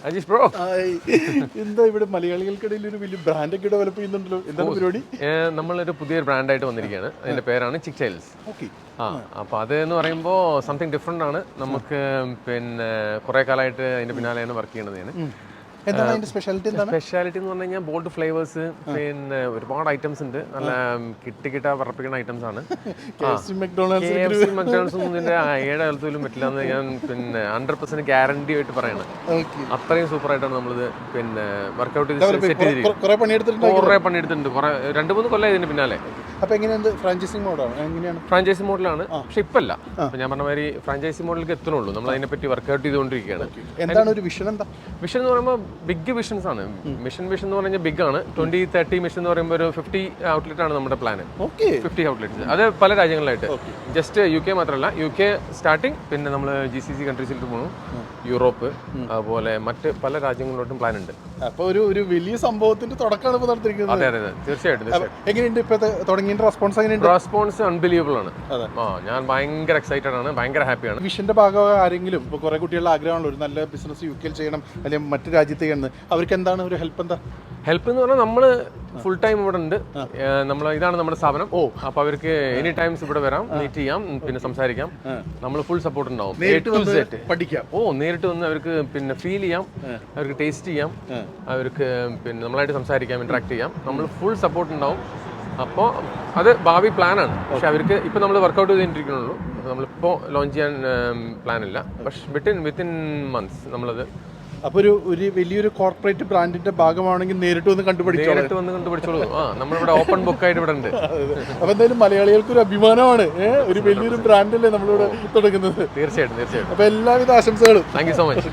Ajeesh bro, എന്താ ഇവിടെ മലയാളികൾക്കിടയിൽ ഒരു വലിയ ബ്രാൻഡൊക്കെ ഡെവലപ്പ് ചെയ്യുന്നുണ്ടല്ലോ, എന്താണ് പരിപാടി? നമ്മളൊരു പുതിയൊരു ബ്രാൻഡായിട്ട് വന്നിരിക്കുകയാണ്. അതിന്റെ പേരാണ് ചിക് ചൈൽഡ്സ്. ഓക്കെ. അപ്പോൾ അത് എന്ന് പറയുമ്പോൾ സംതിങ് ഡിഫറെൻ്റ് ആണ്. നമുക്ക് പിന്നെ കുറേ കാലമായിട്ട് അതിന്റെ പിന്നാലെയാണ് വർക്ക് ചെയ്യണത്. എന്താണ് അതിന്റെ സ്പെഷ്യാലിറ്റി? എന്താണ് സ്പെഷ്യാലിറ്റി എന്ന് പറഞ്ഞു കഴിഞ്ഞാൽ ബോൾഡ് ഫ്ലേവേഴ്സ്, പിന്നെ ഒരുപാട് ഐറ്റംസ് ഉണ്ട്. നല്ല കിട്ട പറപ്പിക്കുന്ന ഐറ്റംസ് ആണ്. മക്ഡൊണാൾഡ്സ് ഒന്നും ഇതിന്റെ 7 കാലത്തോലും പറ്റില്ല എന്ന് ഞാൻ പിന്നെ 100% ഗ്യാരണ്ടി ആയിട്ട് പറയണം. അത്രയും സൂപ്പർ ആയിട്ടാണ് നമ്മളിത് പിന്നെ വർക്ക്ഔട്ട് ചെയ്ത് സെറ്റ് ചെയ്തിരിക്കുന്നത്. കുറേ പണിയെടുത്തിട്ടുണ്ട്. 2-3 കൊല്ലം ഇതിന്റെ പിന്നാലെ. അപ്പോൾ എങ്ങനെയാണ് ഫ്രാഞ്ചൈസി മോഡലാണ്? എങ്ങനെയാണ്? ഫ്രാഞ്ചൈസി മോഡലാണ്, പക്ഷെ ഇപ്പല്ല. ഞാൻ പറഞ്ഞ മാതിരി ഫ്രാഞ്ചൈസി മോഡലിലേക്ക് എത്തണുള്ളൂ. നമ്മൾ അതിനെപ്പറ്റി വർക്ക്ഔട്ട് ചെയ്തുകൊണ്ടിരിക്കുകയാണ്. എന്താണ് ഒരു വിഷൻ? എന്താ വിഷൻ എന്ന് പറയുമ്പോൾ ബിഗ് വിഷൻസ് ആണ്. വിഷൻ എന്ന് പറഞ്ഞാൽ ബിഗ് ആണ്. 2030 മിഷൻ എന്ന് പറയുമ്പോൾ ഒരു 50 ഔട്ട്ലെറ്റ് ആണ് നമ്മുടെ പ്ലാൻ. 50 ഔട്ട്ലെറ്റ്സ്, അത് പല രാജ്യങ്ങളിലായിട്ട്. ജസ്റ്റ് UK മാത്രമല്ല, UK സ്റ്റാർട്ടിങ്, പിന്നെ നമ്മൾ GCC കൺട്രീസിലേക്ക് പോകുന്നു, യൂറോപ്പ്, അതുപോലെ മറ്റ് പല രാജ്യങ്ങളിലോട്ടും പ്ലാൻ ഉണ്ട്. അപ്പോൾ ഒരു വലിയ സംഭവത്തിന്റെ തുടക്കമാണ് ഇപ്പോൾ നടത്തിയിരിക്കുന്നത്. അതെ അതെ, തീർച്ചയായിട്ടും. എങ്ങനെയുണ്ട് ഇപ്പോഴത്തെ തുടങ്ങിയ റെസ്പോൺസ്? എങ്ങനെയുണ്ട്? റെസ്പോൺസ് അൺബിലീവബിൾ ആണ്. ഞാൻ ഭയങ്കര എക്സൈറ്റഡ് ആണ്, ഭയങ്കര ഹാപ്പിയാണ്. വിഷന്റെ ഭാഗമായ ആരെങ്കിലും ഇപ്പോൾ കുറേ കുട്ടികളുടെ ആഗ്രഹമാണല്ലോ ഒരു നല്ല ബിസിനസ് UK ചെയ്യണം, അല്ലെങ്കിൽ മറ്റു രാജ്യത്ത് ചെയ്യണം, അവർക്ക് എന്താണ് ഒരു ഹെൽപ്പ്? എന്താ ഹെൽപ്പ് എന്ന് പറഞ്ഞാൽ നമ്മൾ ഫുൾ ടൈം ഇവിടെ ഉണ്ട്. ഇതാണ് നമ്മുടെ സ്ഥാപനം. അപ്പോൾ അവർക്ക് എനി ടൈംസ് ഇവിടെ വരാം, മീറ്റ് ചെയ്യാം, പിന്നെ സംസാരിക്കാം. നമ്മൾ ഫുൾ സപ്പോർട്ട് ഉണ്ടാവും. പഠിക്കാം. നേരിട്ട് വന്ന് അവർക്ക് പിന്നെ ഫീൽ ചെയ്യാം, അവർക്ക് ടേസ്റ്റ് ചെയ്യാം, അവർക്ക് പിന്നെ നമ്മളായിട്ട് സംസാരിക്കാം, ഇന്ററാക്ട് ചെയ്യാം. നമ്മൾ ഫുൾ സപ്പോർട്ട് ഉണ്ടാവും. അപ്പോൾ അത് ഭാവി പ്ലാനാണ്. പക്ഷെ അവർക്ക് ഇപ്പം നമ്മൾ വർക്കൗട്ട് ചെയ്തിട്ടിരിക്കണുള്ളൂ. നമ്മളിപ്പോൾ ലോഞ്ച് ചെയ്യാൻ പ്ലാനില്ല. പക്ഷെ വിത്തിൻ മന്ത്സ് നമ്മളത്. അപ്പോൾ ഒരു വലിയൊരു കോർപ്പറേറ്റ് ബ്രാൻഡിന്റെ ഭാഗമാണെങ്കിൽ നേരിട്ട് വന്ന് കണ്ടുപിടിച്ചോളൂ. നമ്മളിവിടെ ഓപ്പൺ ബുക്ക് ആയിട്ട് ഇവിടെ ഉണ്ട്. അപ്പോൾ എന്തായാലും മലയാളികൾക്ക് ഒരു അഭിമാനമാണ്, ഒരു വലിയൊരു ബ്രാൻഡല്ലേ നമ്മളിവിടെ തുടങ്ങുന്നത്. തീർച്ചയായിട്ടും. അപ്പോൾ എല്ലാവിധ ആശംസകളും. Thank you so much.